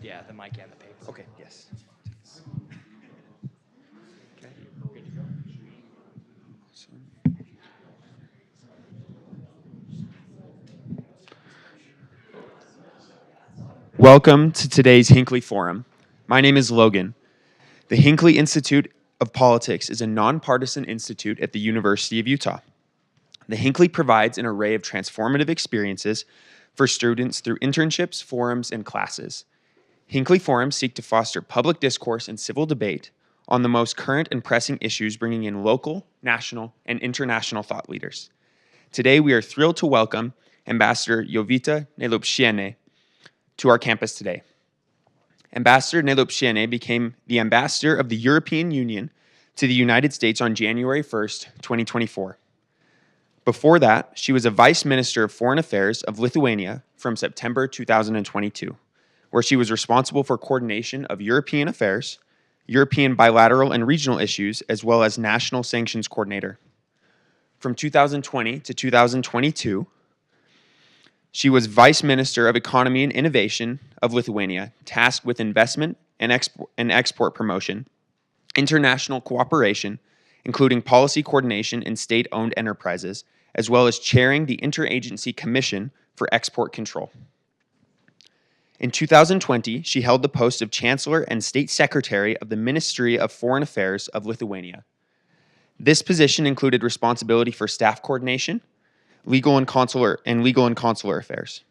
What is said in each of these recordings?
Yeah, the mic and the paper. Okay, yes. Okay. Good to go. Welcome to today's Hinckley Forum. My name is Logan. The Hinckley Institute of Politics is a nonpartisan institute at the University of Utah. The Hinckley provides an array of transformative experiences for students through internships, forums, and classes. Hinckley Forums seek to foster public discourse and civil debate on the most current and pressing issues, bringing in local, national, and international thought leaders. Today, we are thrilled to welcome Ambassador Jovita Neliupšienė to our campus today. Ambassador Neliupšienė became the ambassador of the European Union to the United States on January 1st, 2024. Before that, she was a Vice Minister of Foreign Affairs of Lithuania from September 2022, where she was responsible for coordination of European affairs, European bilateral and regional issues, as well as national sanctions coordinator. From 2020 to 2022, she was Vice Minister of Economy and Innovation of Lithuania, tasked with investment and export promotion, international cooperation, including policy coordination in state-owned enterprises, as well as chairing the Interagency Commission for Export Control. In 2020, she held the post of Chancellor and State Secretary of the Ministry of Foreign Affairs of Lithuania. This position included responsibility for staff coordination, legal and consular affairs.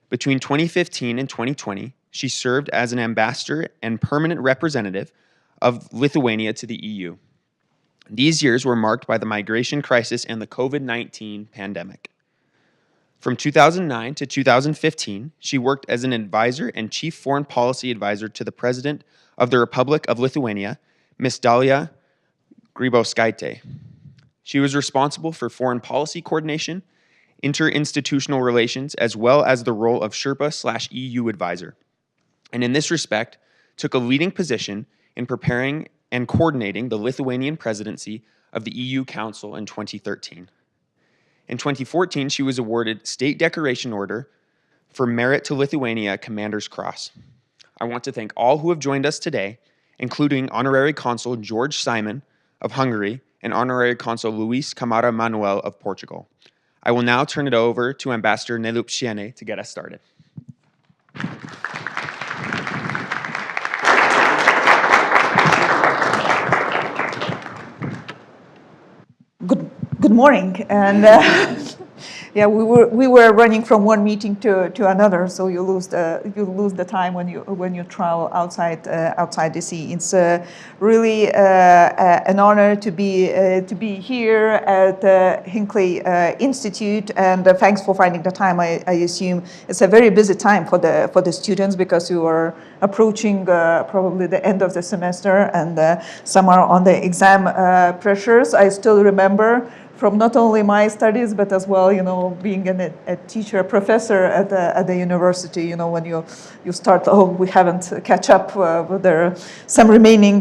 Between 2015 and 2020, she served as an ambassador and permanent representative of Lithuania to the EU. These years were marked by the migration crisis and the COVID-19 pandemic. From 2009 to 2015, she worked as an advisor and chief foreign policy advisor to the President of the Republic of Lithuania, Ms. Dalia Grybauskaitė. She was responsible for foreign policy coordination, interinstitutional relations, as well as the role of Sherpa/EU advisor. And in this respect, took a leading position in preparing and coordinating the Lithuanian presidency of the EU Council in 2013. In 2014, she was awarded State Decoration Order for Merit to Lithuania Commander's Cross. I want to thank all who have joined us today, including Honorary Consul George Simon of Hungary and Honorary Consul Luis Camara Manuel of Portugal. I will now turn it over to Ambassador Neliupšienė to get us started. Good morning, and yeah, we were running from one meeting to another, so you lose the time when you travel outside DC. It's really an honor to be here at the Hinckley Institute, and thanks for finding the time. I assume it's a very busy time for the students because you are approaching probably the end of the semester, and some are on the exam pressures. I still remember from not only my studies, but as well, being a teacher, a professor at the university, when you start, we haven't catch up, but there are some remaining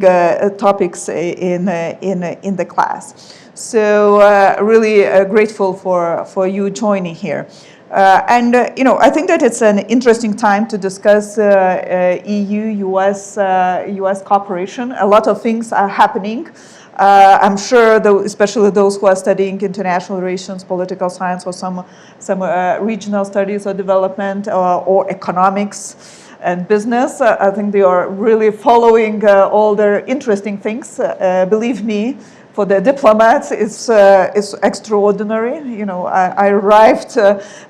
topics in the class. So really grateful for you joining here. I think that it's an interesting time to discuss EU-US cooperation. A lot of things are happening. I'm sure, especially those who are studying international relations, political science, or some regional studies or development or economics and business, I think they are really following all the interesting things. Believe me, for the diplomats, it's extraordinary. I arrived.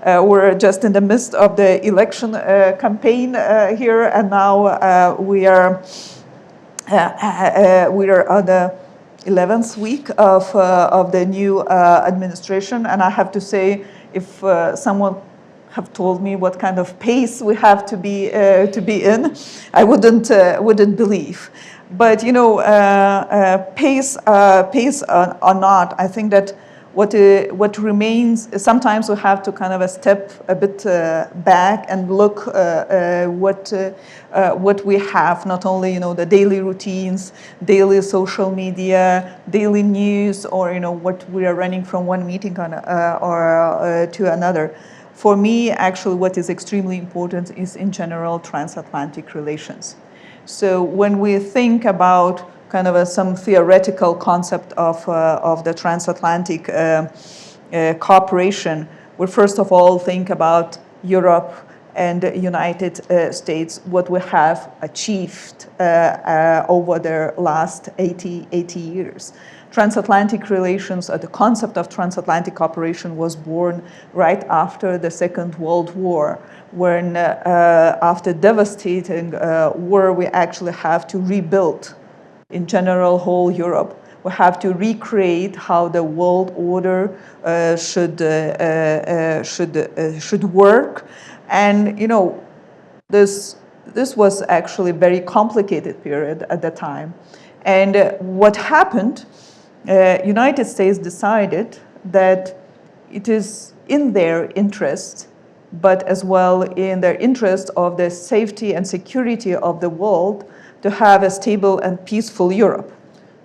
We're just in the midst of the election campaign here, and now we are on the 11th week of the new administration, and I have to say, if someone have told me what kind of pace we have to be in, I wouldn't believe. But pace or not, I think that what remains, sometimes we have to kind of step a bit back and look what we have, not only the daily routines, daily social media, daily news, or what we are running from one meeting or to another. For me, actually, what is extremely important is, in general, transatlantic relations. So when we think about kind of some theoretical concept of the transatlantic cooperation, we first of all think about Europe and the United States, what we have achieved over the last 80 years. Transatlantic relations, the concept of transatlantic cooperation was born right after the Second World War, when after devastating war, we actually have to rebuild, in general, whole Europe. We have to recreate how the world order should work. And, you know, this was actually a very complicated period at the time. And what happened, United States decided that it is in their interest, but as well in their interest of the safety and security of the world, to have a stable and peaceful Europe,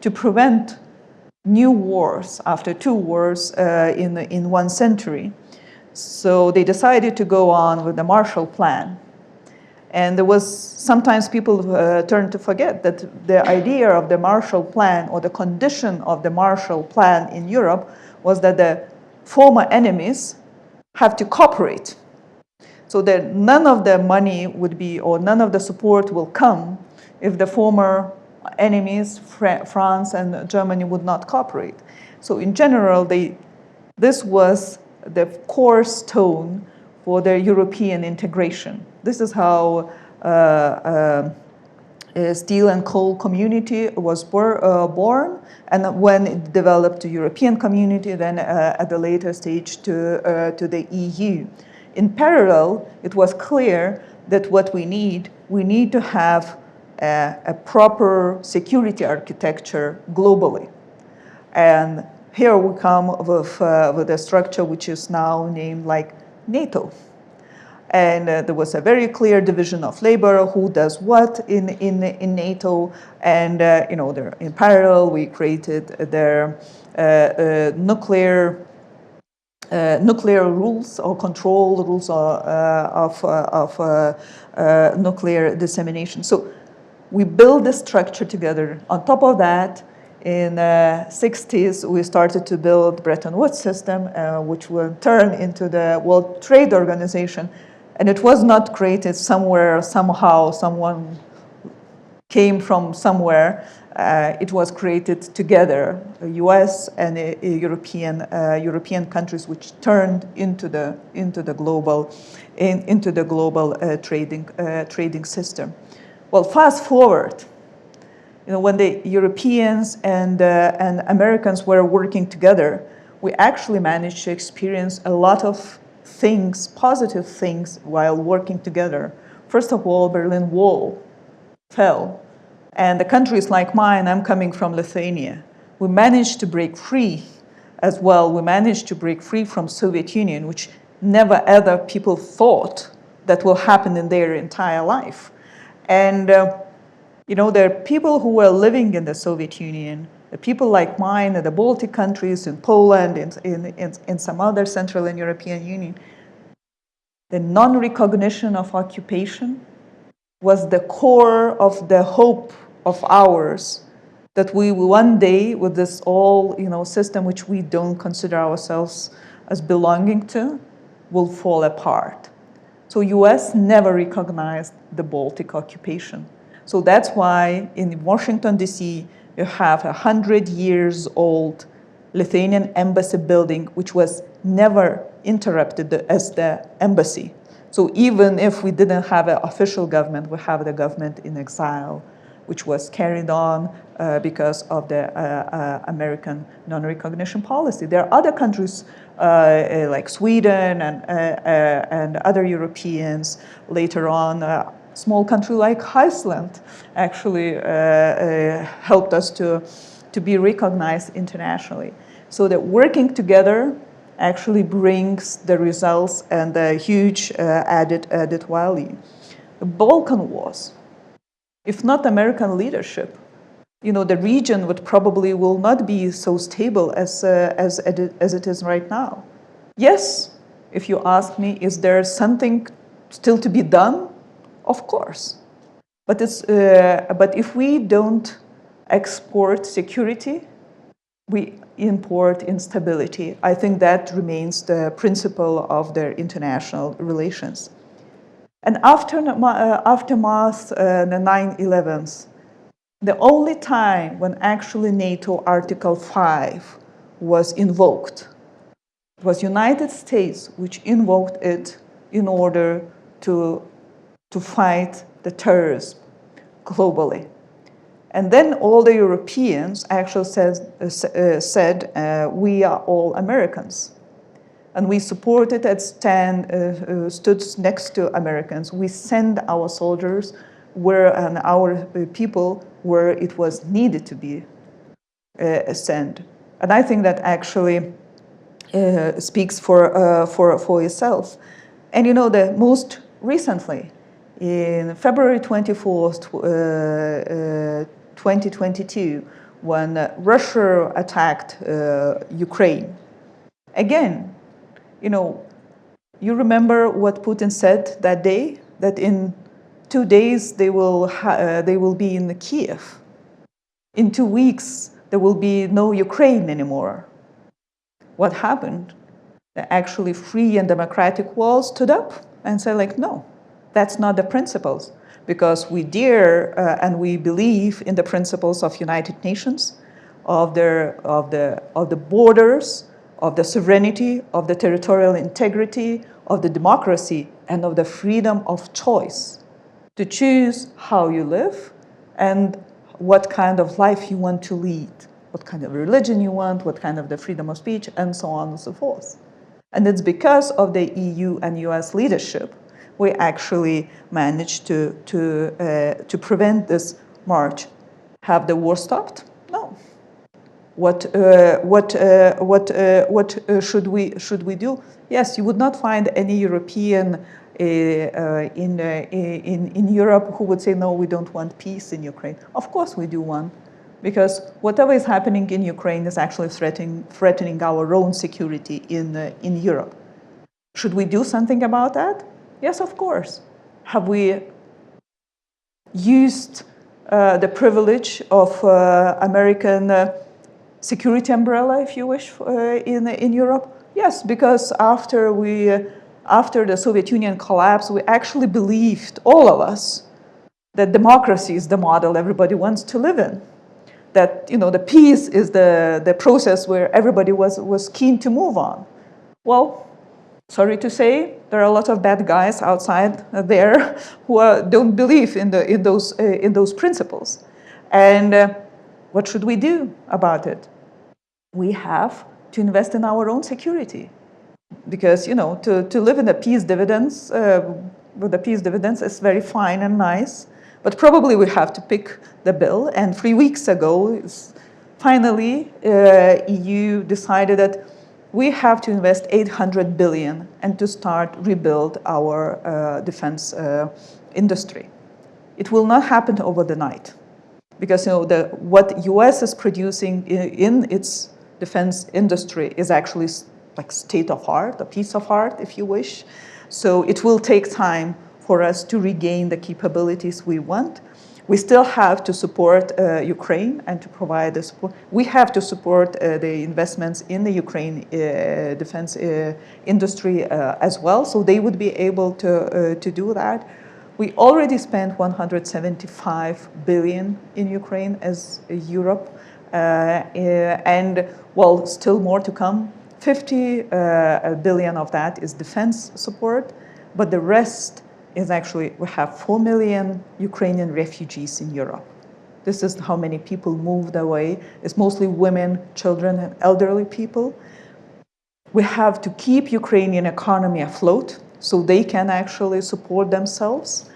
to prevent new wars after 2 wars in 1 century. So they decided to go on with the Marshall Plan. And there was, sometimes people turn to forget that the idea of the Marshall Plan, or the condition of the Marshall Plan in Europe, was that the former enemies have to cooperate. So that none of the money would be, or none of the support will come if the former enemies, France and Germany, would not cooperate. So in general, this was the core stone for the European integration. This is how steel and coal community was born, and when it developed to European community, then at the later stage to the EU. In parallel, it was clear that what we need to have a proper security architecture globally. And here we come with a structure which is now named like NATO. And there was a very clear division of labor, who does what in NATO. And you know, in parallel, we created their nuclear rules, or control rules of nuclear dissemination. So we build the structure together. On top of that, in the 60s, we started to build Bretton Woods system, which will turn into the World Trade Organization. And it was not created somewhere, somehow, someone came from somewhere. It was created together, U.S. and European countries, which turned into the global trading system. Well, fast forward. You know, when the Europeans and Americans were working together, we actually managed to experience a lot of things, positive things, while working together. First of all, Berlin Wall fell. And the countries like mine, I'm coming from Lithuania, we managed to break free as well. We managed to break free from Soviet Union, which never ever people thought that will happen in their entire life. And you know, there are people who were living in the Soviet Union, the people like mine in the Baltic countries, in Poland, in some other Central and European Union. The non-recognition of occupation was the core of the hope of ours, that we one day, with this all, you know, system which we don't consider ourselves as belonging to, will fall apart. So US never recognized the Baltic occupation. So that's why in Washington, D.C., you have a 100-year-old Lithuanian embassy building, which was never interrupted as the embassy. So even if we didn't have an official government, we have the government in exile, which was carried on because of the American non-recognition policy. There are other countries like Sweden and other Europeans later on. Small country like Iceland actually helped us to be recognized internationally. So that working together actually brings the results and the huge added value. The Balkan Wars, if not American leadership, you know, the region would probably will not be so stable as it is right now. Yes, If you ask me, is there something still to be done? Of course. But if we don't export security, we import instability. I think that remains the principle of their international relations. And aftermath, the 9/11s, the only time when actually NATO Article 5 was invoked was United States, which invoked it in order to fight the terrorism globally. And then all the Europeans actually said we are all Americans. And we supported and stood next to Americans. We send our soldiers and our people where it was needed to be sent. And I think that actually speaks for itself. And you know, the most recently, in February 24th, 2022, when Russia attacked Ukraine, again, you know, you remember what Putin said that day? That in 2 days they will be in Kiev. In 2 weeks there will be no Ukraine anymore. What happened? The actually free and democratic world stood up and said, like, no, that's not the principles, because we dare and we believe in the principles of United Nations, of the borders, of the sovereignty, of the territorial integrity, of the democracy, and of the freedom of choice to choose how you live and what kind of life you want to lead, what kind of religion you want, what kind of the freedom of speech, and so on and so forth. And it's because of the EU and US leadership we actually managed to prevent this march. Have the war stopped? No. What should we do? Yes, you would not find any European in Europe who would say, no, we don't want peace in Ukraine. Of course we do want, because whatever is happening in Ukraine is actually threatening our own security in Europe. Should we do something about that? Yes, of course. Have we used the privilege of American security umbrella, if you wish, in Europe? Yes, because after the Soviet Union collapsed, we actually believed, all of us, that democracy is the model everybody wants to live in. That, you know, the peace is the process where everybody was keen to move on. Well, sorry to say, there are a lot of bad guys outside there who don't believe in those principles. And what should we do about it? We have to invest in our own security, because, you know, to live in the peace dividends with the peace dividends is very fine and nice, but probably we have to pick the bill. And 3 weeks ago, finally, EU decided that we have to invest 800 billion and to start rebuild our defense industry. It will not happen over the night, because, you know, what US is producing in its defense industry is actually like state of art, a piece of art, if you wish. So it will take time for us to regain the capabilities we want. We still have to support Ukraine and to provide the support. We have to support the investments in the Ukraine defense industry as well, so they would be able to do that. We already spent 175 billion in Ukraine as Europe, and well, still more to come. 50 billion of that is defense support, but the rest is actually, we have 4 million Ukrainian refugees in Europe. This is how many people moved away. It's mostly women, children, and elderly people. We have to keep Ukrainian economy afloat so they can actually support themselves.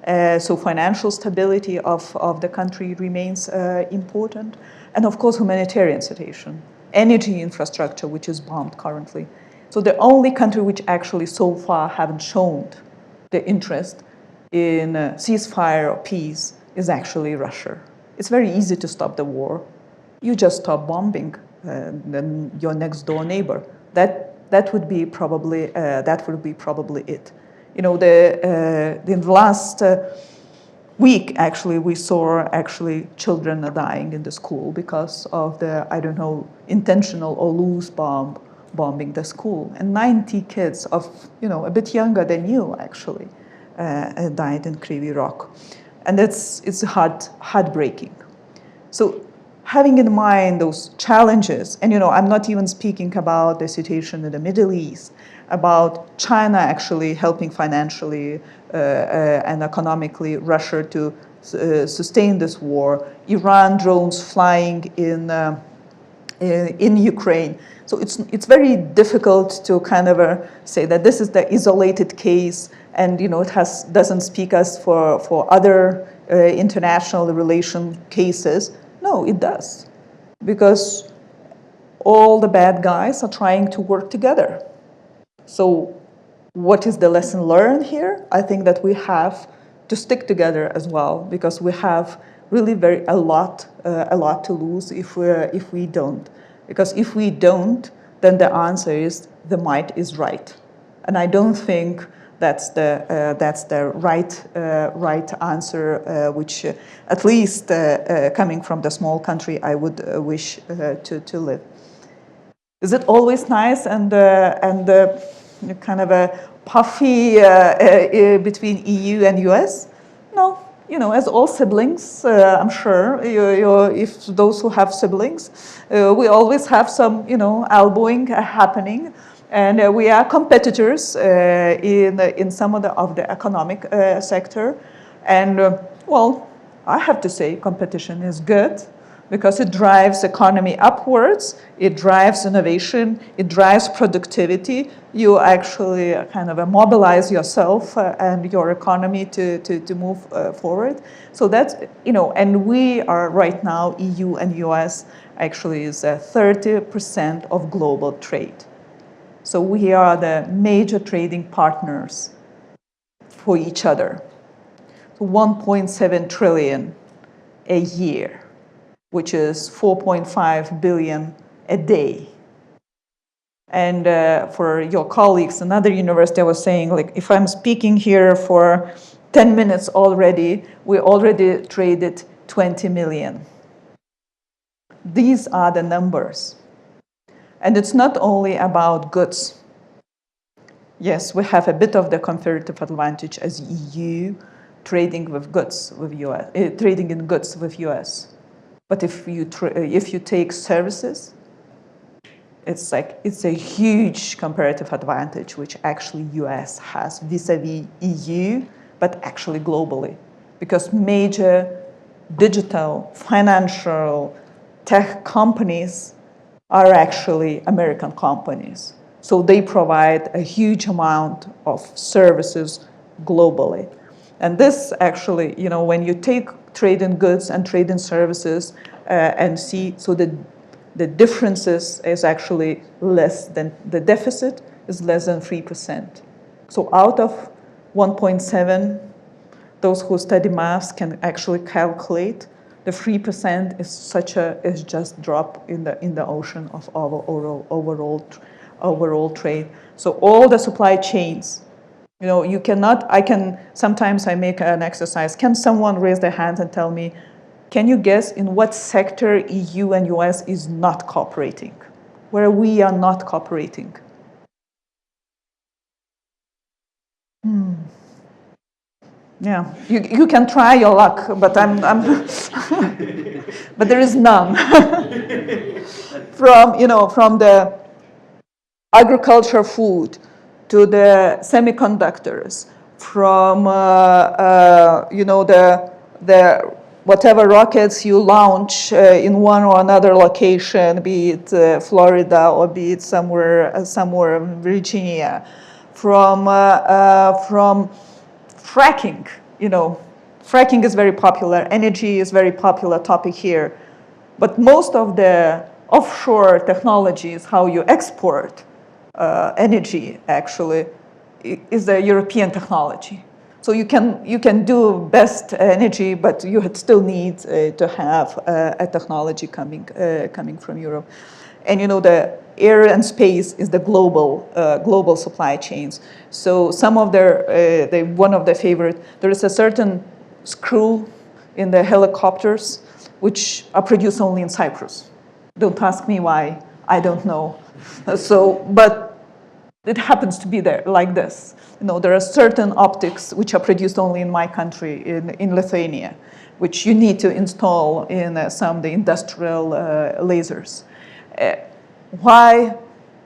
So financial stability of the country remains important. And of course, humanitarian situation, energy infrastructure, which is bombed currently. So the only country which actually so far haven't shown the interest in ceasefire or peace is actually Russia. It's very easy to stop the war. You just stop bombing your next door neighbor. That that would be probably it. You know, in the last week, actually, we saw children dying in the school because of the, I don't know, intentional or loose bombing the school. And 90 kids of, you know, a bit younger than you, actually, died in Kryvyi Rog. And it's heartbreaking. So having in mind those challenges, and, you know, I'm not even speaking about the situation in the Middle East, about China actually helping financially and economically Russia to sustain this war, Iran drones flying in Ukraine. So it's very difficult to kind of say that this is the isolated case, and, you know, it doesn't speak us for other international relation cases. No, it does, because all the bad guys are trying to work together. So what is the lesson learned here? I think that we have to stick together as well, because we have really a lot to lose if we don't. Because if we don't, then the answer is the might is right, and I don't think that's the right answer, which at least coming from the small country, I would wish to live. Is it always nice and kind of a puffy between EU and US? No, you know, as all siblings, I'm sure, if those who have siblings, we always have some, you know, elbowing happening, and we are competitors in some of the economic sector, and well, I have to say, competition is good, because it drives economy upwards, it drives innovation, it drives productivity. You actually kind of mobilize yourself and your economy to move forward. So that's, you know, and we are right now, EU and US actually is 30% of global trade. So we are the major trading partners for each other. So 1.7 trillion a year, which is 4.5 billion a day. And for your colleagues, another university, I was saying, like, if I'm speaking here for 10 minutes already, we already traded 20 million. These are the numbers. And it's not only about goods. Yes, we have a bit of the comparative advantage as EU trading with goods with US, trading in goods with US. But if you take services, it's a huge comparative advantage, which actually US has vis-a-vis EU, but actually globally, because major digital, financial, tech companies are actually American companies. So they provide a huge amount of services globally. And this actually, you know, when you take trade in goods and trade in services and see, so the differences is actually less than, the deficit is less than 3%. So out of 1.7, those who study maths can actually calculate the 3% is just drop in the ocean of our overall trade. So all the supply chains, you know, you cannot, sometimes I make an exercise. Can someone raise their hand and tell me, can you guess in what sector EU and US is not cooperating? Where we are not cooperating? Yeah, you can try your luck, but but there is none. From the agriculture food to the semiconductors, from the whatever rockets you launch in one or another location, be it Florida or be it somewhere in Virginia, from fracking. You know, fracking is very popular. Energy is very popular topic here, but most of the offshore technologies, how you export energy, actually, is a European technology. So you can do best energy, but you still need to have a technology coming from Europe. And you know, air and space is the global supply chains. So some of one of their favorite, there is a certain screw in the helicopters which are produced only in Cyprus. Don't ask me why, I don't know. But it happens to be there like this. There are certain optics which are produced only in my country, in Lithuania, which you need to install in some of the industrial lasers. Why?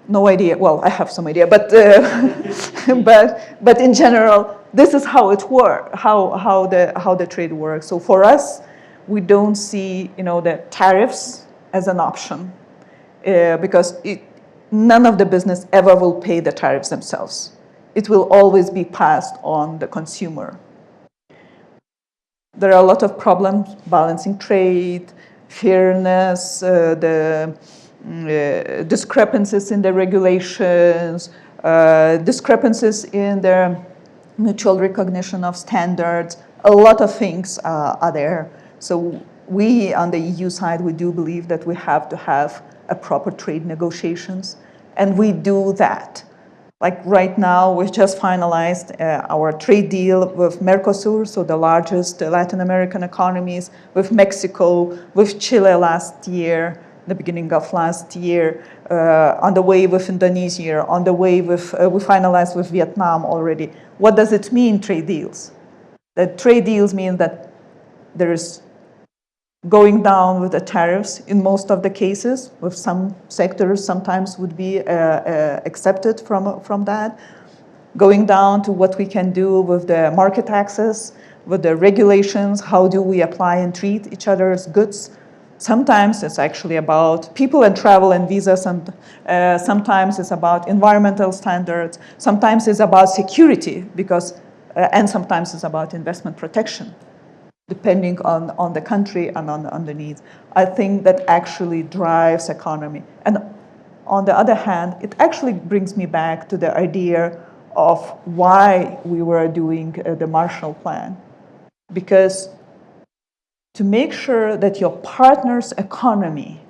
No idea. Well, I have some idea, but but in general, this is how it works. How the trade works. So for us, we don't see the tariffs as an option because none of the business ever will pay the tariffs themselves. It will always be passed on the consumer. There are a lot of problems balancing trade, fairness, the discrepancies in the regulations, discrepancies in the mutual recognition of standards. A lot of things are there. So we, on the EU side, we do believe that we have to have a proper trade negotiations, and we do that. Like right now, we've just finalized our trade deal with Mercosur, so the largest Latin American economies, with Mexico, with Chile last year, the beginning of last year, on the way with Indonesia, on the way with, we finalized with Vietnam already. What does it mean, trade deals? The trade deals mean that there is going down with the tariffs in most of the cases, with some sectors sometimes would be accepted from that. Going down to what we can do with the market access, with the regulations, how do we apply and treat each other's goods. Sometimes it's actually about people and travel and visas, and sometimes it's about environmental standards, sometimes it's about security, because, and sometimes it's about investment protection, depending on the country and on the needs. I think that actually drives economy. And on the other hand, it actually brings me back to the idea of why we were doing the Marshall Plan. Because to make sure that your partner's economy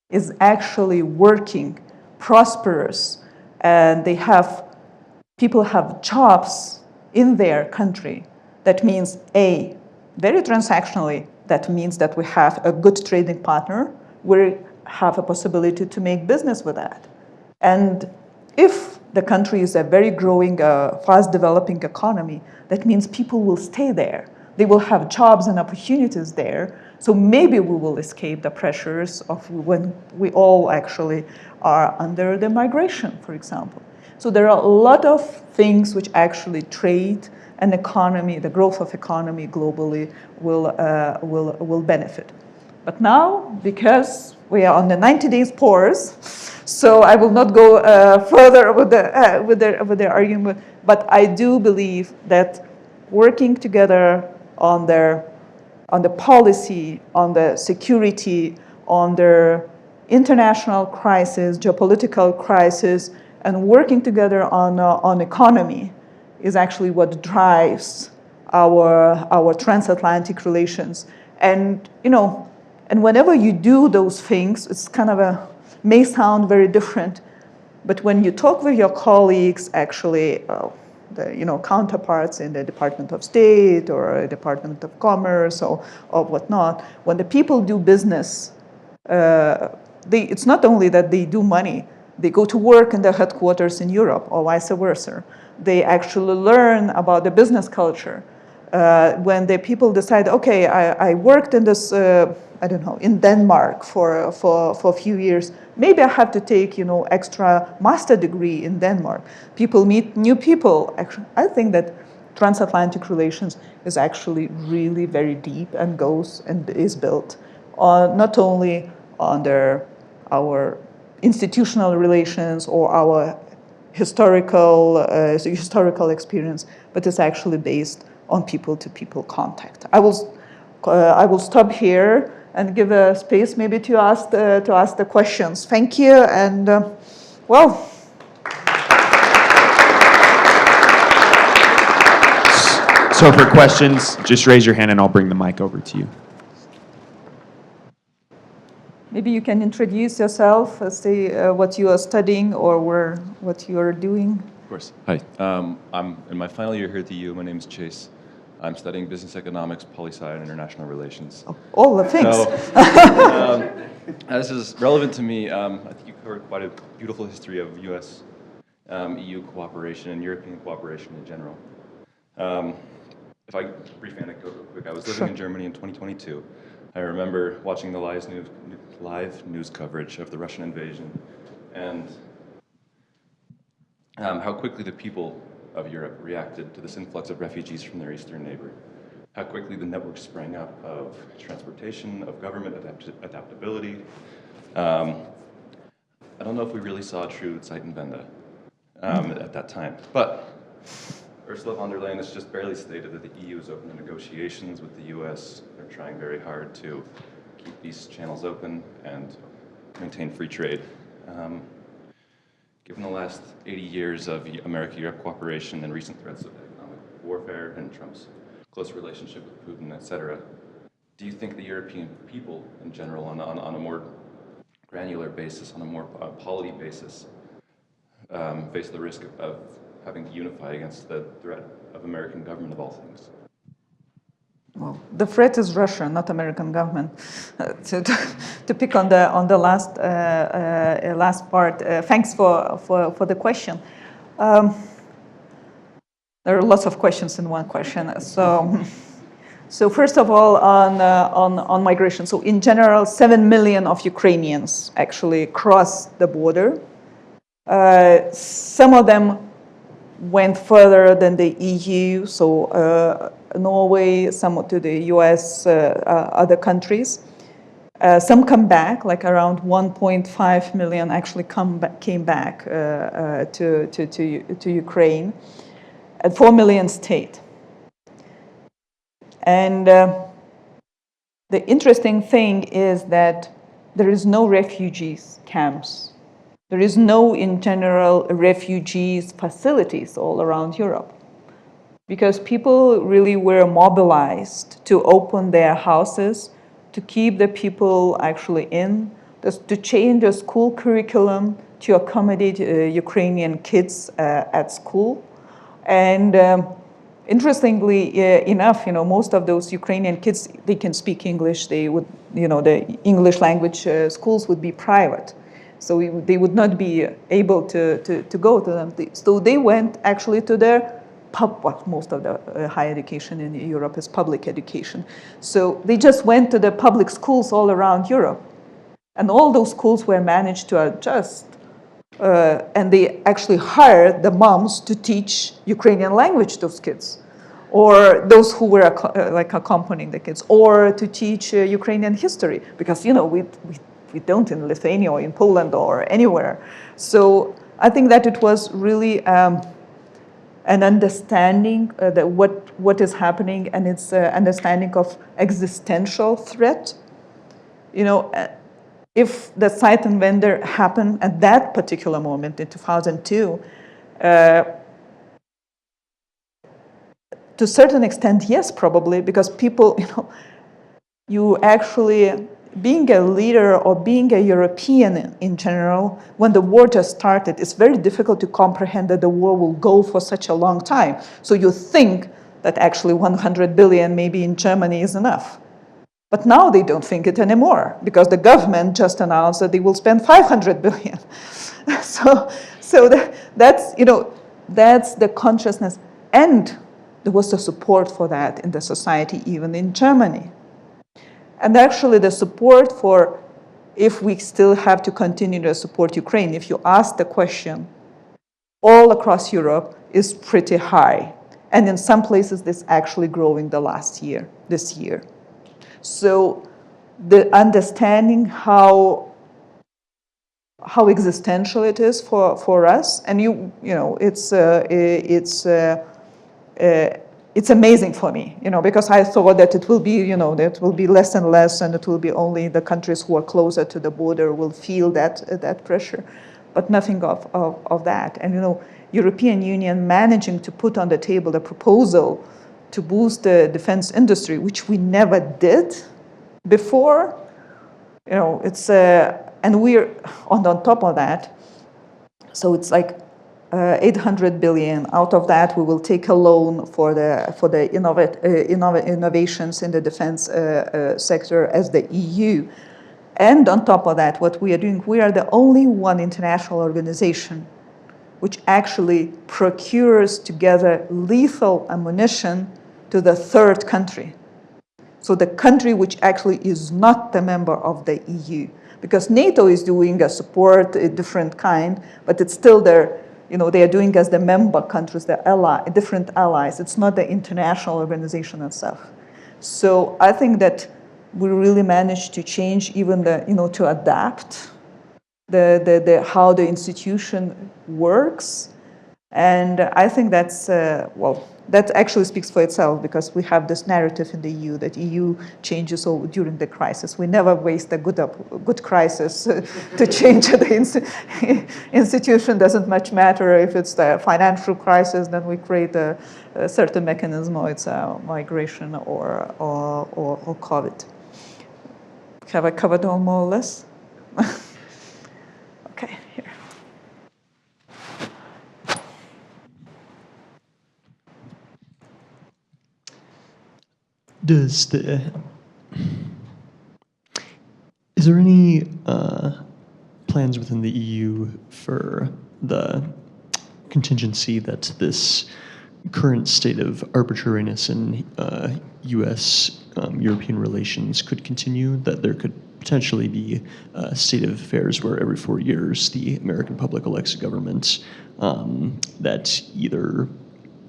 is actually working, prosperous, and people have jobs in their country, that means A, very transactionally, that means that we have a good trading partner. We have a possibility to make business with that. And if the country is a very growing, fast developing economy, that means people will stay there. They will have jobs and opportunities there. So maybe we will escape the pressures of when we all actually are under the migration, for example. So there are a lot of things which actually trade and economy, the growth of economy globally will benefit. But now, because we are on the 90 days pause, so I will not go further with the argument. But I do believe that working together on the policy, on the security, on the international crisis, geopolitical crisis, and working together on economy is actually what drives our transatlantic relations. And and whenever you do those things, it's kind of may sound very different, but when you talk with your colleagues, actually, the counterparts in the Department of State or Department of Commerce or whatnot, when the people do business, it's not only that they do money, they go to work in their headquarters in Europe or vice versa. They actually learn about the business culture. When the people decide, okay, I worked in this, in Denmark for a few years, maybe I have to take, extra master degree in Denmark. People meet new people. Actually, I think that transatlantic relations is actually really very deep and goes and is built on not only under our institutional relations or our historical experience, but it's actually based on people-to-people contact. I will stop here and give a space maybe to ask the questions. Thank you, and well. So for questions, just raise your hand and I'll bring the mic over to you. Maybe you can introduce yourself, say what you are studying or what you are doing. Of course. Hi. I'm in my final year here at the U. My name is Chase. I'm studying business economics, poli-sci, and international relations. Oh, all the things. So, this is relevant to me. I think you covered quite a beautiful history of U.S. EU cooperation and European cooperation in general. If I brief anecdote real quick, I was living in Germany in 2022. I remember watching the live news coverage of the Russian invasion and how quickly the people of Europe reacted to this influx of refugees from their eastern neighbor. How quickly the network sprang up of transportation, of government adaptability. I don't know if we really saw a true Zeitenwende at that time, but Ursula von der Leyen has just barely stated that the EU is open to negotiations with the US. They're trying very hard to keep these channels open and maintain free trade. Given the last 80 years of America-Europe cooperation and recent threats of economic warfare and Trump's close relationship with Putin, etc., do you think the European people in general, on a more granular basis, on a more polity basis, face the risk of having to unify against the threat of American government of all things? Well, the threat is Russia, not American government. To pick on the last part, thanks for the question. There are lots of questions in one question. So first of all, on migration. So in general, 7 million of Ukrainians actually crossed the border. Some of them went further than the EU, so Norway, some to the US, other countries. Some come back, like around 1.5 million actually came back to Ukraine, and 4 million stayed. And the interesting thing is that there is no refugees camps. There is no, in general, refugees facilities all around Europe, because people really were mobilized to open their houses, to keep the people actually in, to change the school curriculum to accommodate Ukrainian kids at school. And interestingly enough, most of those Ukrainian kids, they can speak English. They would, the English language schools would be private. So they would not be able to go to them. So they went actually to their most of the higher education in Europe is public education. So they just went to the public schools all around Europe. And all those schools were managed to adjust. And they actually hired the moms to teach Ukrainian language to those kids, or those who were accompanying the kids, or to teach Ukrainian history, because we don't in Lithuania or in Poland or anywhere. So I think that it was really an understanding that what is happening, and it's understanding of existential threat. If the Zeitenwende happened at that particular moment in 2002, to a certain extent, yes, probably, because people, you actually, being a leader or being a European in general, when the war just started, it's very difficult to comprehend that the war will go for such a long time. So you think that actually 100 billion maybe in Germany is enough. But now they don't think it anymore, because the government just announced that they will spend 500 billion. so that's the consciousness. And there was the support for that in the society, even in Germany. And actually the support for, if we still have to continue to support Ukraine, if you ask the question, all across Europe is pretty high. And in some places, this actually growing this year. So the understanding how existential it is for us, and it's amazing for me, because I thought that it will be, that will be less and less, and it will be only the countries who are closer to the border will feel that pressure, but nothing of that. And European Union managing to put on the table a proposal to boost the defense industry, which we never did before, it's and we're on top of that. So it's like 800 billion. Out of that, we will take a loan for the innovations in the defense sector as the EU. And on top of that, what we are doing, we are the only one international organization which actually procures together lethal ammunition to the third country. So the country which actually is not the member of the EU. Because NATO is doing a support, a different kind, but it's still there. They are doing as the member countries, the different allies. It's not the international organization itself. So I think that we really managed to change even to adapt how the institution works. And I think that's, that actually speaks for itself, because we have this narrative in the EU that EU changes during the crisis. We never waste a good crisis to change the institution. Doesn't much matter if it's the financial crisis, then we create a certain mechanism, or it's a migration or COVID. Have I covered all more or less? Okay, here. Is there any plans within the EU for the contingency that this current state of arbitrariness in U.S. European relations could continue, that there could potentially be a state of affairs where every 4 years the American public elects a government that either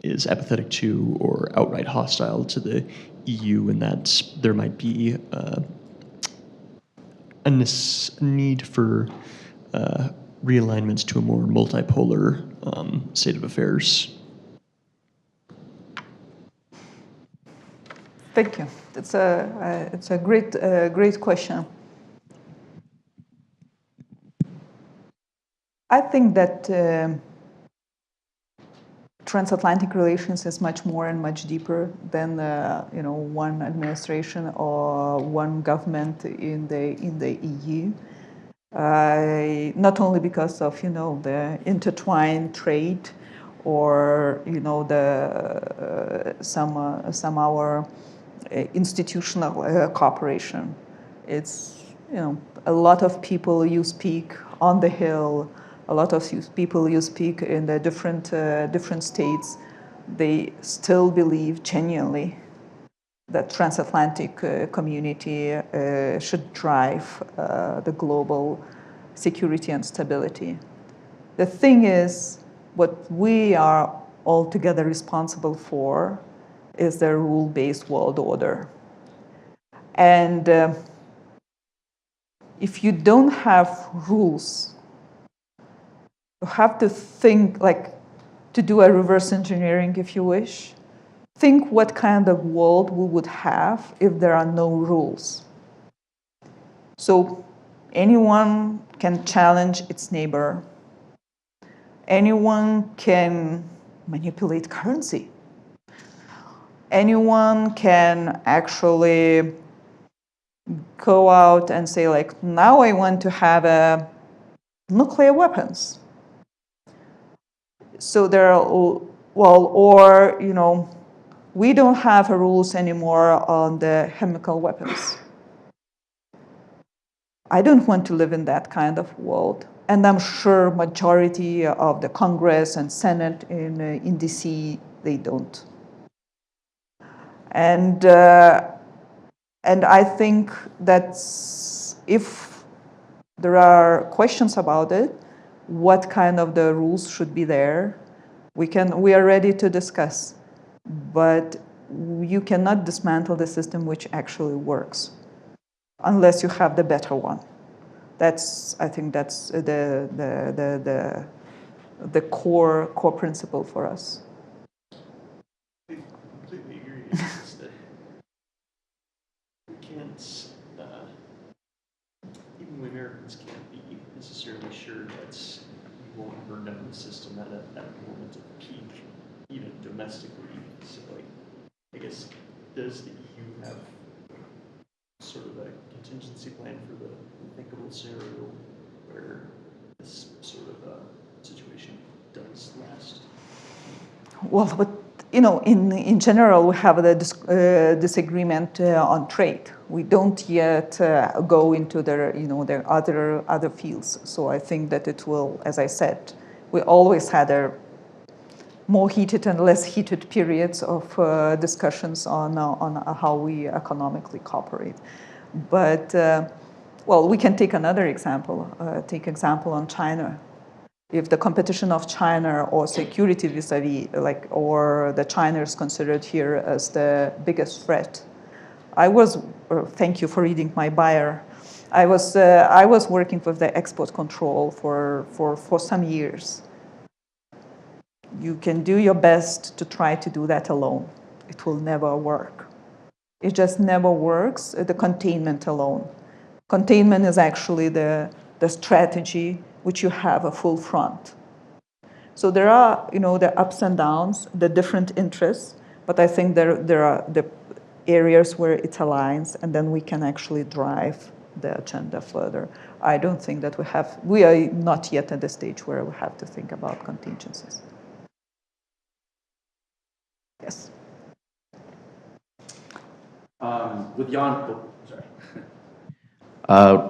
is apathetic to or outright hostile to the EU, and that there might be a need for realignment to a more multipolar state of affairs? Thank you. It's a great question. I think that transatlantic relations is much more and much deeper than one administration or one government in the EU. Not only because of the intertwined trade or some our institutional cooperation. It's a lot of people you speak on the Hill, a lot of people you speak in the different states. They still believe genuinely that transatlantic community should drive the global security and stability. The thing is, what we are altogether responsible for is the rule-based world order. And if you don't have rules, you have to think, to do a reverse engineering, if you wish. Think what kind of world we would have if there are no rules. So anyone can challenge its neighbor. Anyone can manipulate currency. Anyone can actually go out and say, now I want to have nuclear weapons. So there are, we don't have rules anymore on the chemical weapons. I don't want to live in that kind of world. And I'm sure majority of the Congress and Senate in DC, they don't. And I think that if there are questions about it, what kind of the rules should be there, we are ready to discuss. But you cannot dismantle the system which actually works unless you have the better one. I think that's the core principle for us. I completely agree. It's that we can't, even we Americans can't be necessarily sure that we won't burn down the system at a moment of peak, even domestically. So, I guess, does the EU have sort of a contingency plan for the unthinkable scenario where this sort of situation does last? Well, but you know, in general, we have the disagreement on trade. We don't yet go into the the other fields. So I think that it will, as I said, we always had a more heated and less heated periods of discussions on how we economically cooperate. But well, we can take another example. Take example on China. If the competition of China or security vis-a-vis, or the China is considered here as the biggest threat. Thank you for reading my bio. I was working with the export control for some years. You can do your best to try to do that alone. It will never work. It just never works, the containment alone. Containment is actually the strategy which you have a full front. So there are, the ups and downs, the different interests, but I think there are the areas where it aligns, and then we can actually drive the agenda further. I don't think that we are not yet at the stage where we have to think about contingencies. Yes.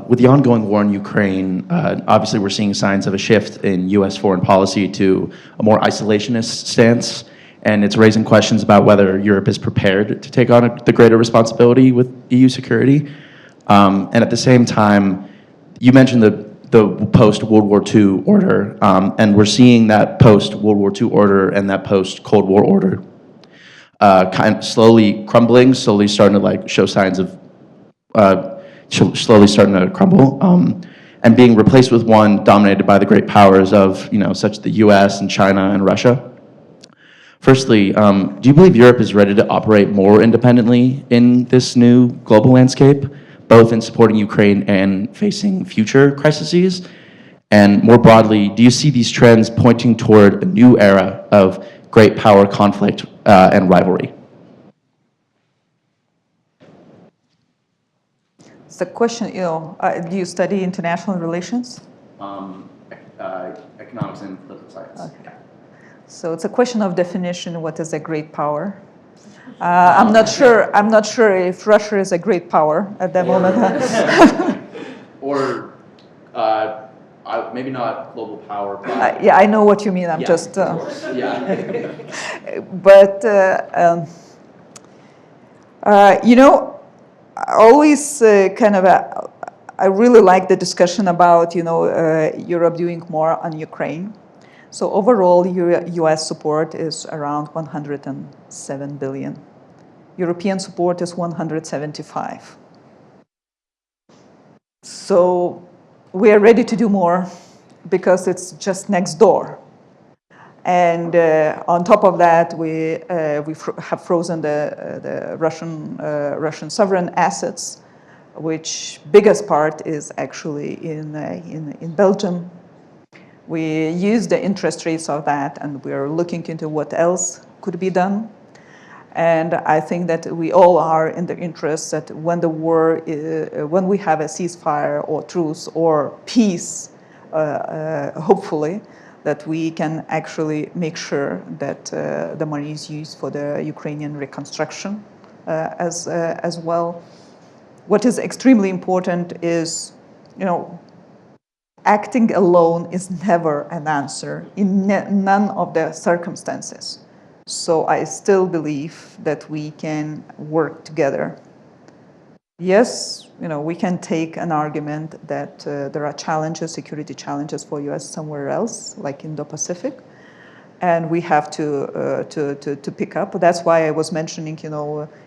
With the ongoing war in Ukraine, obviously we're seeing signs of a shift in U.S. foreign policy to a more isolationist stance, and it's raising questions about whether Europe is prepared to take on the greater responsibility with EU security. And at the same time, you mentioned the post-World War II order, and we're seeing that post-World War II order and that post-Cold War order kind of slowly crumbling, slowly starting to show signs of slowly starting to crumble, and being replaced with one dominated by the great powers of, such the U.S. and China and Russia. Firstly, do you believe Europe is ready to operate more independently in this new global landscape, both in supporting Ukraine and facing future crises? And more broadly, do you see these trends pointing toward a new era of great power conflict and rivalry? The question, do you study international relations? Economics and political science. Okay. So it's a question of definition. What is a great power? I'm not sure. I'm not sure if Russia is a great power at the moment. Or maybe not global power. But yeah, I know what you mean. I'm just. Of course. Yeah. But I always I really like the discussion about Europe doing more on Ukraine. So overall, U.S. support is around 107 billion. European support is 175. So we are ready to do more because it's just next door. And on top of that, we have frozen the Russian sovereign assets, which biggest part is actually in Belgium. We use the interest rates of that, and we're looking into what else could be done. And I think that we all are in the interest that when when we have a ceasefire or truce or peace, hopefully, that we can actually make sure that the money is used for the Ukrainian reconstruction as well. What is extremely important is, acting alone is never an answer in none of the circumstances. So I still believe that we can work together. Yes, we can take an argument that there are challenges, security challenges for US somewhere else, like Indo-Pacific, and we have to pick up. That's why I was mentioning,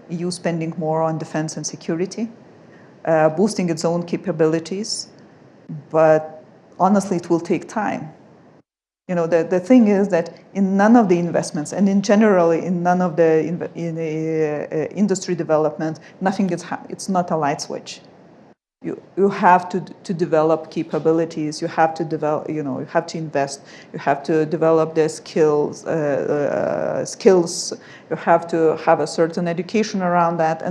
EU spending more on defense and security, boosting its own capabilities, but honestly, it will take time. The thing is that in none of the investments, and in general in none of the industry development, nothing it's not a light switch. You have to develop capabilities. You have to develop, you have to invest. You have to develop the skills. You have to have a certain education around that,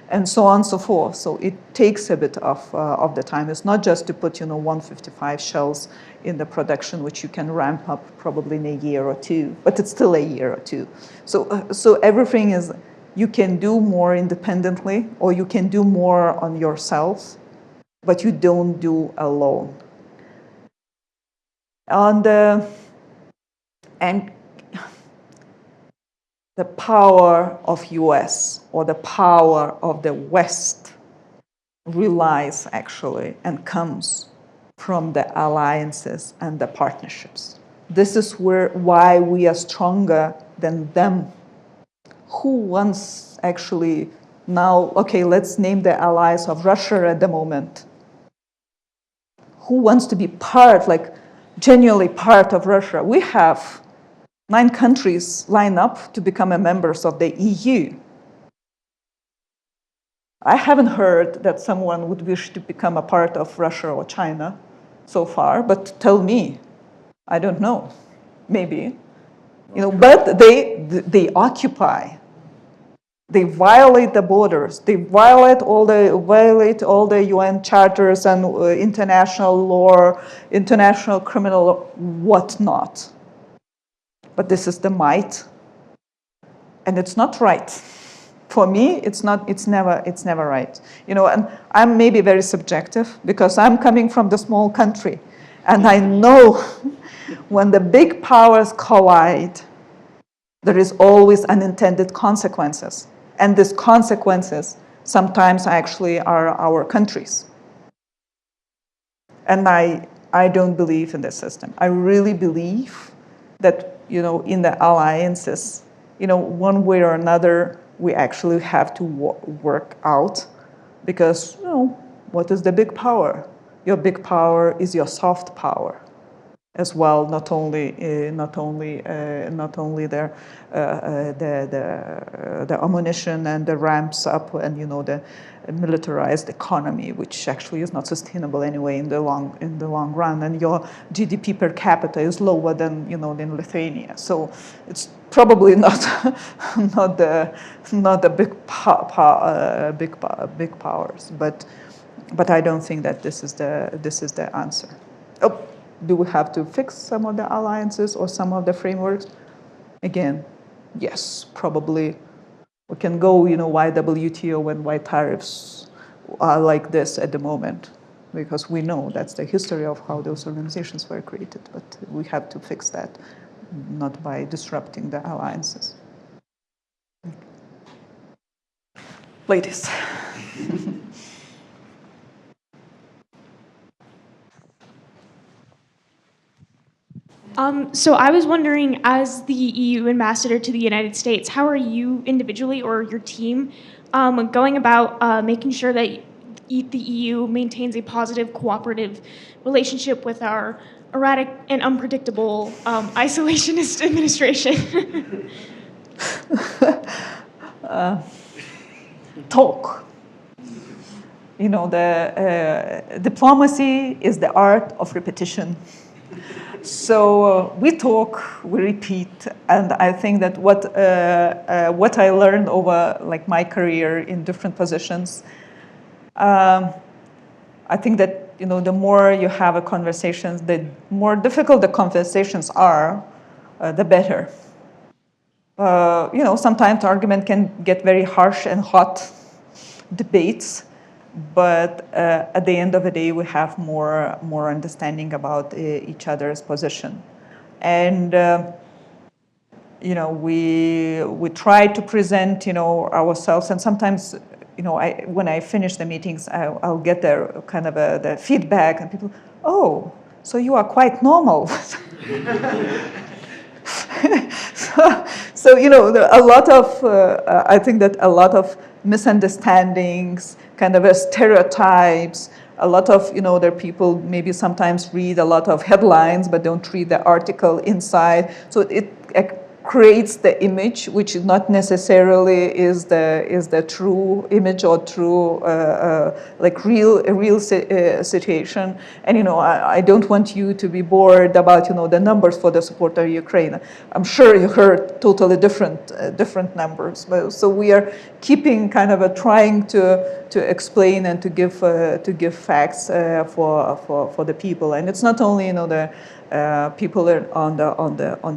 and so on and so forth. So it takes a bit of the time. It's not just to put 155 shells in the production, which you can ramp up probably in a year or two, but it's still a year or two. So everything is, you can do more independently, or you can do more on yourself, but you don't do alone. And the power of US or the power of the West relies actually and comes from the alliances and the partnerships. This is why we are stronger than them. Who wants actually now, okay, let's name the allies of Russia at the moment. Who wants to be part, like genuinely part of Russia? We have 9 countries line up to become members of the EU. I haven't heard that someone would wish to become a part of Russia or China so far, but tell me, I don't know, maybe. But they occupy. They violate the borders. They violate all the UN charters and international law, international criminal law, whatnot. But this is the might, and it's not right. For me, it's never right. And I'm maybe very subjective because I'm coming from the small country, and I know when the big powers collide, there is always unintended consequences. And these consequences sometimes actually are our countries. And I don't believe in this system. I really believe that, in the alliances, one way or another, we actually have to work out because, what is the big power? Your big power is your soft power as well, not only the ammunition and the ramps up and the militarized economy, which actually is not sustainable anyway in the long run, and your GDP per capita is lower than in Lithuania, so it's probably not the big powers, but I don't think that this is the answer. Oh. Do we have to fix some of the alliances or some of the frameworks? Again, yes, probably. We can go, why WTO and why tariffs are like this at the moment, because we know that's the history of how those organizations were created, but we have to fix that, not by disrupting the alliances. Ladies. So I was wondering, as the EU ambassador to the United States, how are you individually or your team going about making sure that the EU maintains a positive, cooperative relationship with our erratic and unpredictable isolationist administration? Talk. The diplomacy is the art of repetition. So we talk, we repeat, and I think that what I learned over my career in different positions, I think that the more you have a conversations, the more difficult the conversations are, the better. Sometimes argument can get very harsh and hot debates. But at the end of the day, we have more understanding about each other's position, and we try to present ourselves. And sometimes when I finish the meetings, I'll get the kind of the feedback, and people, oh, so you are quite normal. So a lot of I think that a lot of misunderstandings, kind of stereotypes, a lot of there people maybe sometimes read a lot of headlines but don't read the article inside, so it creates the image, which is not necessarily is the true image or true like real situation. And I don't want you to be bored about the numbers for the support of Ukraine. I'm sure you heard totally different numbers. So we are keeping kind of trying to explain and to give facts for the people. And it's not only the people on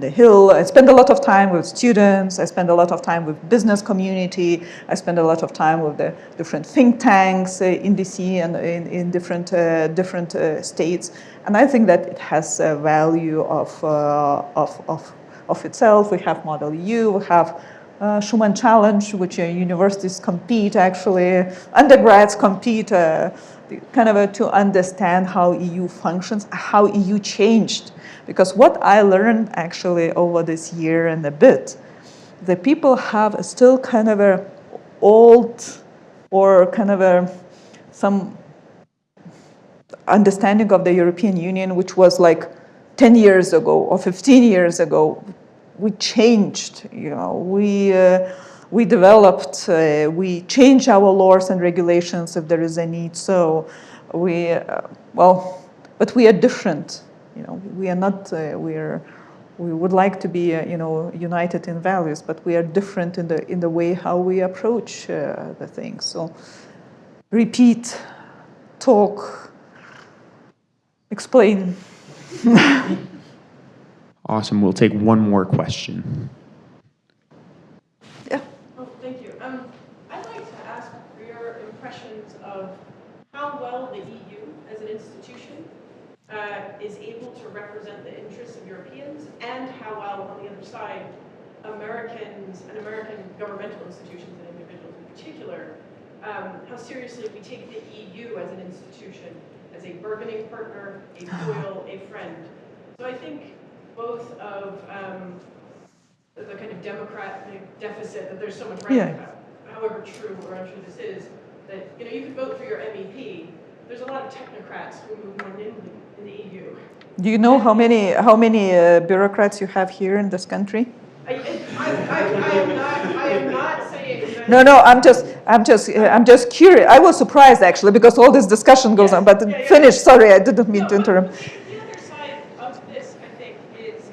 the Hill. I spend a lot of time with students. I spend a lot of time with business community. I spend a lot of time with the different think tanks in DC and in different states. And I think that it has a value of itself. We have Model U. We have Schumann Challenge, which universities compete. Actually, undergrads compete. Kind of to understand how EU functions, how EU changed. Because what I learned actually over this year and a bit, the people have still kind of a old or kind of some understanding of the European Union, which was like 10 years ago or 15 years ago. We changed, we developed, we changed our laws and regulations if there is a need. So but we are different. We are not. We would like to be, united in values, but we are different in the way how we approach the things. So, repeat, talk, explain. Awesome. We'll take one more question. Oh, thank you. I'd like to ask for your impressions of how well the EU as an institution is able to represent the interests of Europeans, and how well, on the other side, Americans and American governmental institutions and individuals in particular, how seriously we take the EU as an institution, as a bargaining partner, a foil, a friend. So I think both of the kind of democratic deficit that there's so much writing about, however true or untrue this is, that you could vote for your MEP. There's a lot of technocrats who move more nimbly in the EU. Do you know how many bureaucrats you have here in this country? I am not saying that. No, I'm just curious. I was surprised actually because all this discussion goes on. But finish. Sorry, I didn't mean to interrupt. The other side of this, I think, is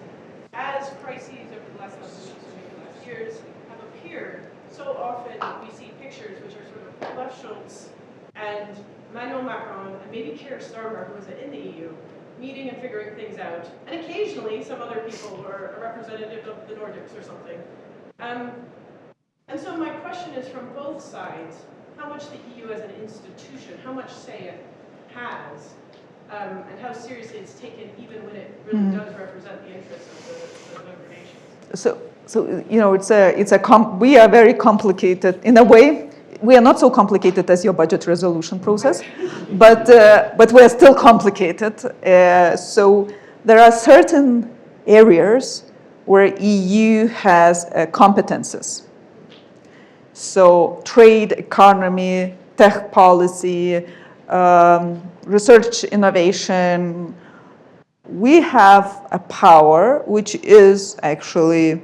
as crises over the last couple of weeks or maybe last years have appeared, so often we see pictures which are sort of Olaf Scholz and Emmanuel Macron and maybe Keir Starmer, who is in the EU, meeting and figuring things out, and occasionally some other people or a representative of the Nordics or something. And so my question is, from both sides, how much the EU as an institution, how much say it has, and how seriously it's taken, even when it really does represent the interests of the member nations. So we are very complicated in a way. We are not so complicated as your budget resolution process, but we are still complicated. So there are certain areas where EU has competences. So trade, economy, tech policy, research, innovation. We have a power which is actually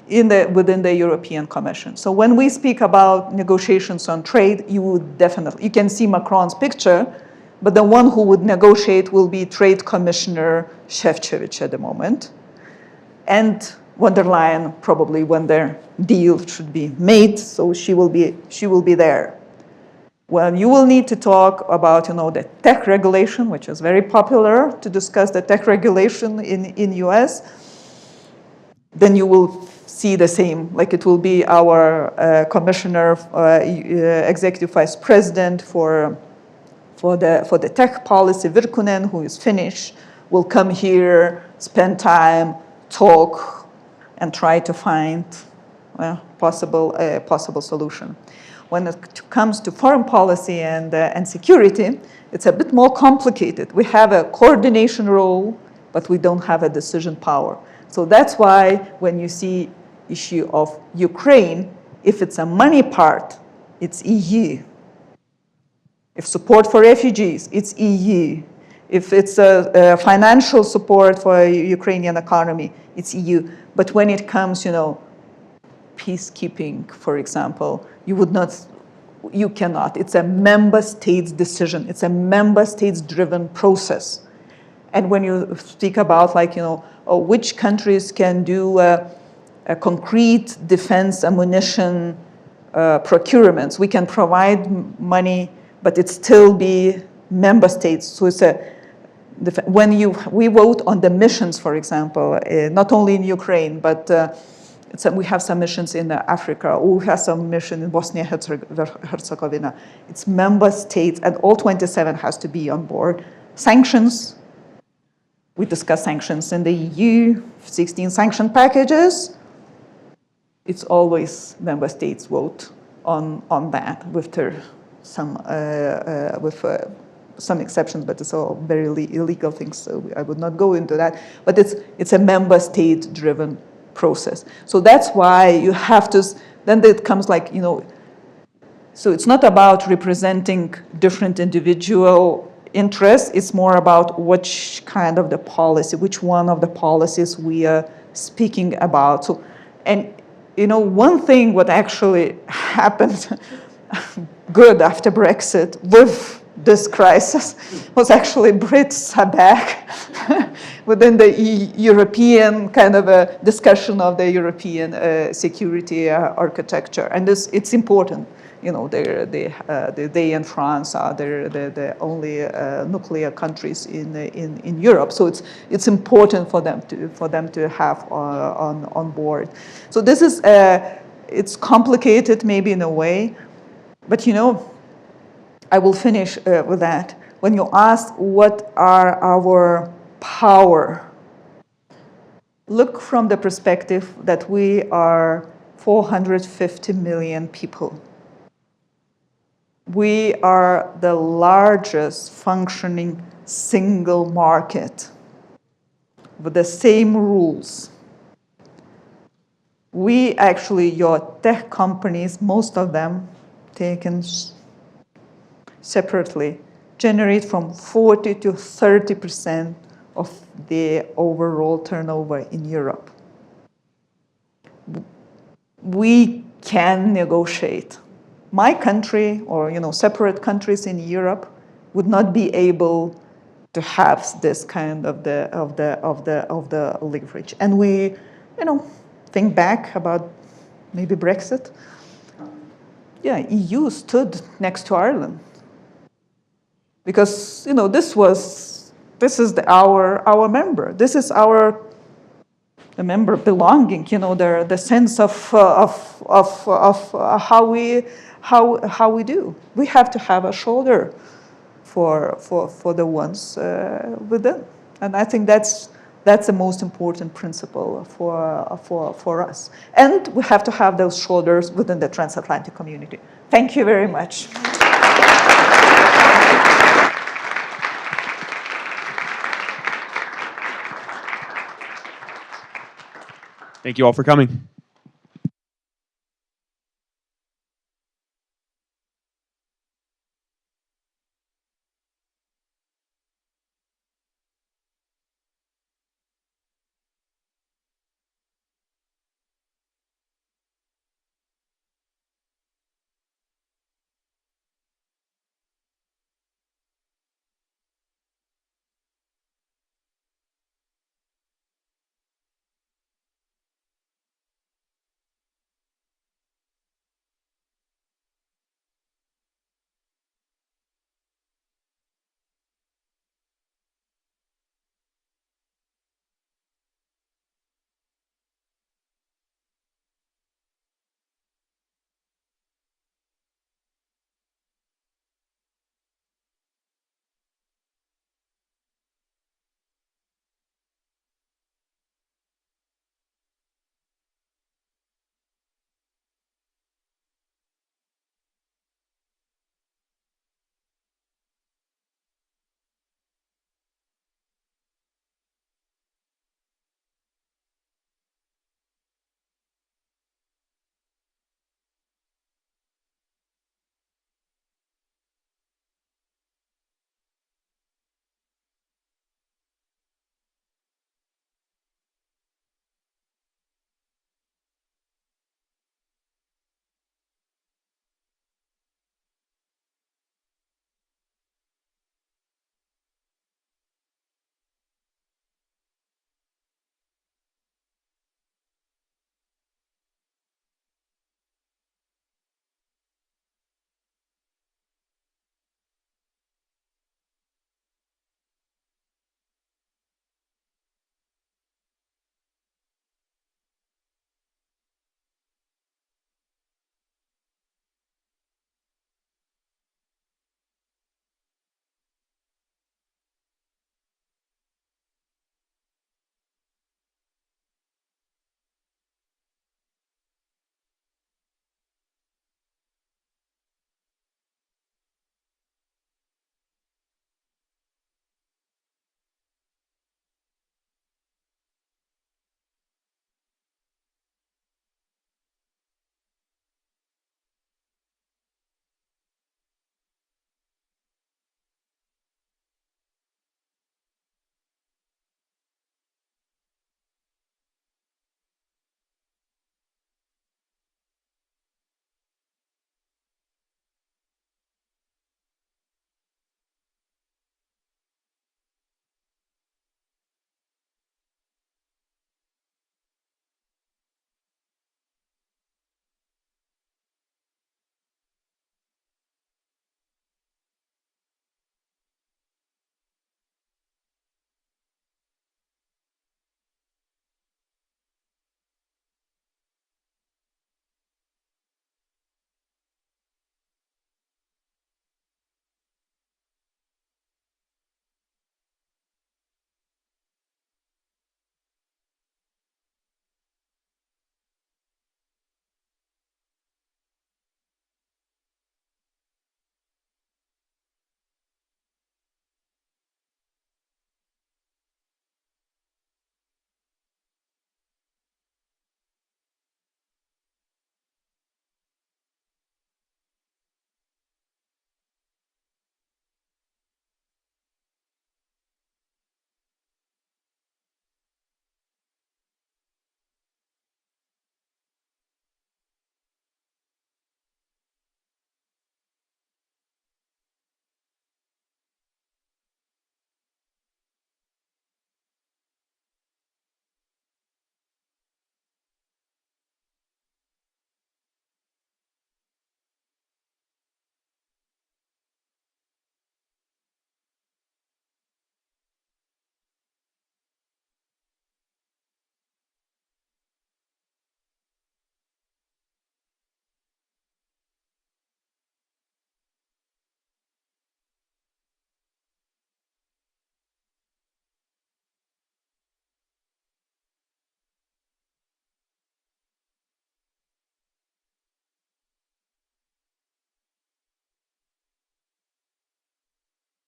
within the European Commission. So when we speak about negotiations on trade, you can see Macron's picture, but the one who would negotiate will be Trade Commissioner Šefčovič at the moment. And von der Leyen probably when their deal should be made, so she will be there. Well, you will need to talk about, the tech regulation, which is very popular to discuss the tech regulation in US. Then you will see the same, like it will be our commissioner, executive vice president for the tech policy, Virkkunen, who is Finnish, will come here, spend time, talk, and try to find possible solution. When it comes to foreign policy and security, it's a bit more complicated. We have a coordination role, but we don't have a decision power. So that's why when you see issue of Ukraine, if it's a money part, it's EU. If support for refugees, it's EU. If it's a financial support for Ukrainian economy, it's EU. But when it comes, peacekeeping, for example, you cannot. It's a member states decision. It's a member states driven process. And when you speak about which countries can do a concrete defense ammunition procurements, we can provide money, but it still be member states. So it's when we vote on the missions, for example, not only in Ukraine, but we have some missions in Africa, or we have some mission in Bosnia Herzegovina. It's member states, and all 27 has to be on board. Sanctions, we discuss sanctions in the EU, 16 sanction packages. It's always member states vote on that with some exceptions, but it's all very illegal things, so I would not go into that. But it's a member state-driven process. So that's why you have to, then it comes so it's not about representing different individual interests, it's more about which kind of the policy, which one of the policies we are speaking about. So, and one thing what actually happened good after Brexit with this crisis was actually Brits are back within the European kind of a discussion of the European security architecture. And it's important. They and France are the only nuclear countries in Europe. So it's important for them to have on board. So this is it's complicated maybe in a way, but I will finish with that. When you ask what are our power, look from the perspective that we are 450 million people. We are the largest functioning single market with the same rules. We actually, your tech companies, most of them taken separately, generate from 40 to 30% of the overall turnover in Europe. We can negotiate. My country, or separate countries in Europe, would not be able to have this kind of the leverage. And we, think back about maybe Brexit. Yeah, EU stood next to Ireland. Because this is our member. This is the member belonging. The sense of how we do. We have to have a shoulder for the ones within, and I think that's the most important principle for us. And we have to have those shoulders within the transatlantic community. Thank you very much. Thank you all for coming.